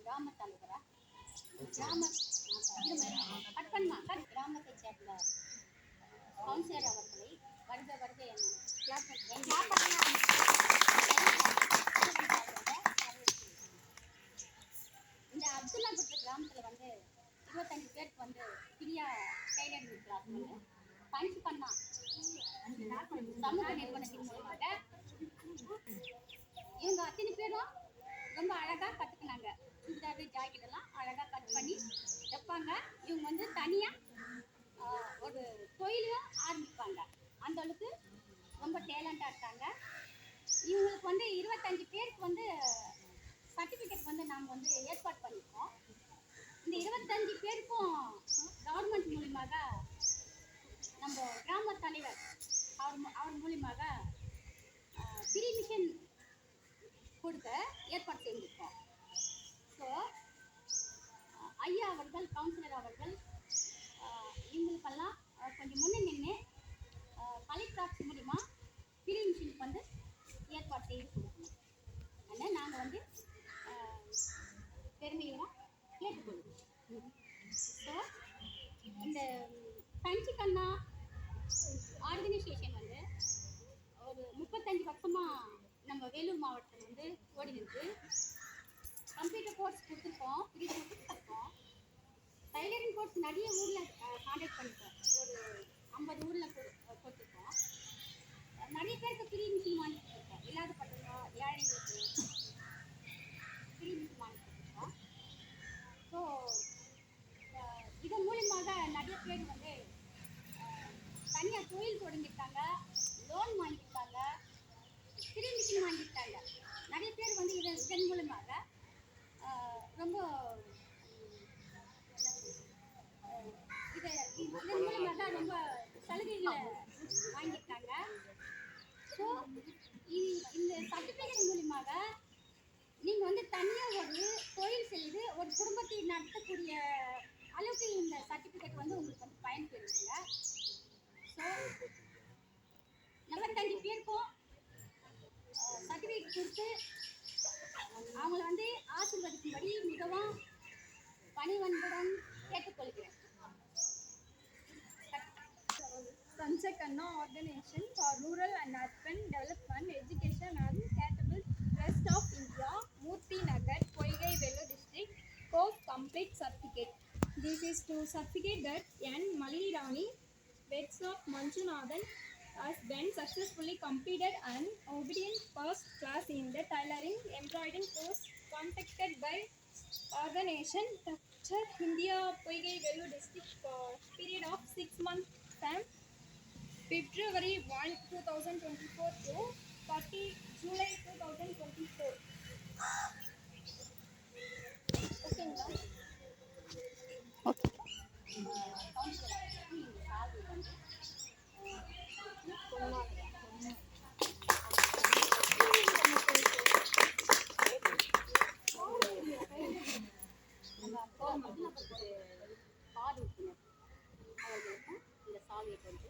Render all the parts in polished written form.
கிராம தலைவரா கிராமத்தை சேர்ந்த கவுன்சிலர் அவர்களை வருக வருக இந்த அப்துல்லாபுரத்து கிராமத்தில் வந்து 25 பேருக்கு வந்து ஃப்ரீயா டைலரிங் கிளாஸ் வந்து பயிற்சி பண்ணா சமூக நிறுவனத்தின் மூலமாக இவங்க அத்தனை பேரும் ரொம்ப அழகாக கற்றுக்கினாங்க. சுடிதாரு ஜாக்கெட் எல்லாம் அழகாக கட் பண்ணி வைப்பாங்க. இவங்க வந்து தனியாக ஒரு தொழிலையும் ஆரம்பிப்பாங்க. அந்த அளவுக்கு ரொம்ப டேலண்டாக இருக்காங்க. இவங்களுக்கு வந்து 25 பேருக்கு வந்து சர்டிஃபிகேட் வந்து நாங்கள் வந்து ஏற்பாடு பண்ணியிருக்கோம். இந்த 25 பேருக்கும் கவர்மெண்ட் மூலியமாக நம்ம கிராம தலைவர் அவர் மூலியமாக ஃப்ரீ மிஷின் கொடுக்க ஏற்பாடு செஞ்சுருக்கோம். ஸோ ஐயா அவர்கள் கவுன்சிலர் அவர்கள் இவங்களுக்கெல்லாம் கொஞ்சம் முன்னே நின்று கலெக்டர் ஆஃபீஸ் மூலிமா ஃப்ரீ மிஷினுக்கு வந்து ஏற்பாடு செய்து கொடுக்கணும். ஆனால் நாங்கள் வந்து பெருமையாக கேட்டுக்கொள்வோம். ஸோ இந்த கஞ்சி கண்ணா ஆர்கனைசேஷன் வந்து ஒரு 35 வருஷமாக நம்ம வேலூர் மாவட்டத்தில் வந்து ஓடி இருக்கு. கம்ப்யூட்டர் கோர்ஸ் கொடுத்துருக்கோம், ஃப்ரீ கோர்ஸ் கொடுத்துருக்கோம். டைலரிங் கோர்ஸ் நிறைய ஊரில் கான்டாக்ட் பண்ணிட்டோம். ஒரு 50 ஊரில் கொடுத்துருக்கோம். நிறைய பேருக்கு ஃப்ரீ மிஷின் வாங்கி கொடுத்துருக்கோம். இல்லாதப்பட்டவங்க ஏழைங்களுக்கு ஃப்ரீ மிஷின் வாங்கி கொடுத்துருக்கோம். ஸோ இதன் மூலியமாக நிறைய பேர் வந்து தனியாக தொழில் தொடங்கிட்டாங்க, லோன் வாங்கிட்டாங்க, ஃப்ரீ மிஷின் வாங்கிட்டாங்க. நிறைய பேர் வந்து இதன் மூலமாக ரொம்ப இதன் மூலமாக ரொம்ப சலுகைகளை வாங்கிட்டாங்க. ஸோ இந்த சர்டிஃபிகேட் மூலியமாக நீங்கள் வந்து தனியாக ஒரு தொழில் செய்து ஒரு குடும்பத்தை நடத்தக்கூடிய அளவுக்கு இந்த சர்டிஃபிகேட் வந்து உங்களுக்கு வந்து பயன்பெறுதுங்க. ஸோ 45 பேருக்கும் சர்டிஃபிகேட் கொடுத்து அவங்கள வந்து ஆசீர்வதிக்கும்படி மிகவும் பணிவன்புடன் கேட்டுக்கொள்கிறேன். Sanjay Khanna Organization for Rural and Urban Development, Education and Charitable Trust of India, Murthy Nagar, Poigai Vellore District, Course Complete Certificate. This is to certificate that N. Malini Rani, Vets of Manjunathan, has been successfully completed an obedient first class in the tailoring embroidering course conducted by organization Structure India, Poigai Vellore District for period of 6 months time, February 1, 2024 to 30 July 2024. பாடு உறுப்பினர் அவர்களுக்கும் இந்த சாவியை கொண்டு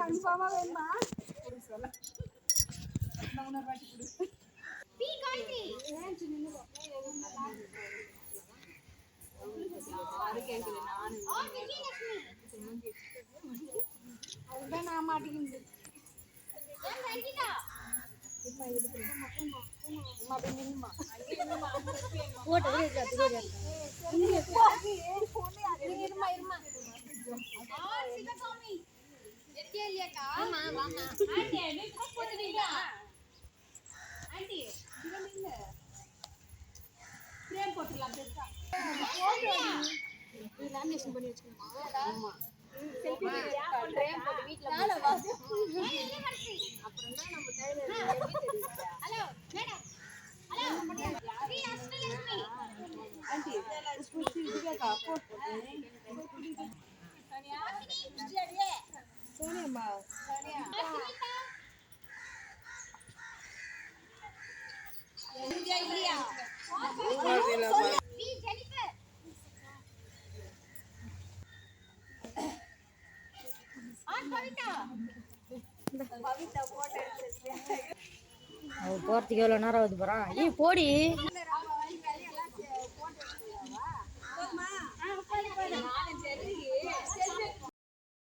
கன்ஃபார்மா வேணுமா? அதுதான் நான் மாட்டேங்குது. லேமினேஷன் பண்ணி வச்சுக்கணுமா? செல்ஃபி பண்றேன் போட்டு வீட்ல அப்புறம் போகிறதுக்கு எவ்வளோ நேரம் ஆகுது போகிறான் போடி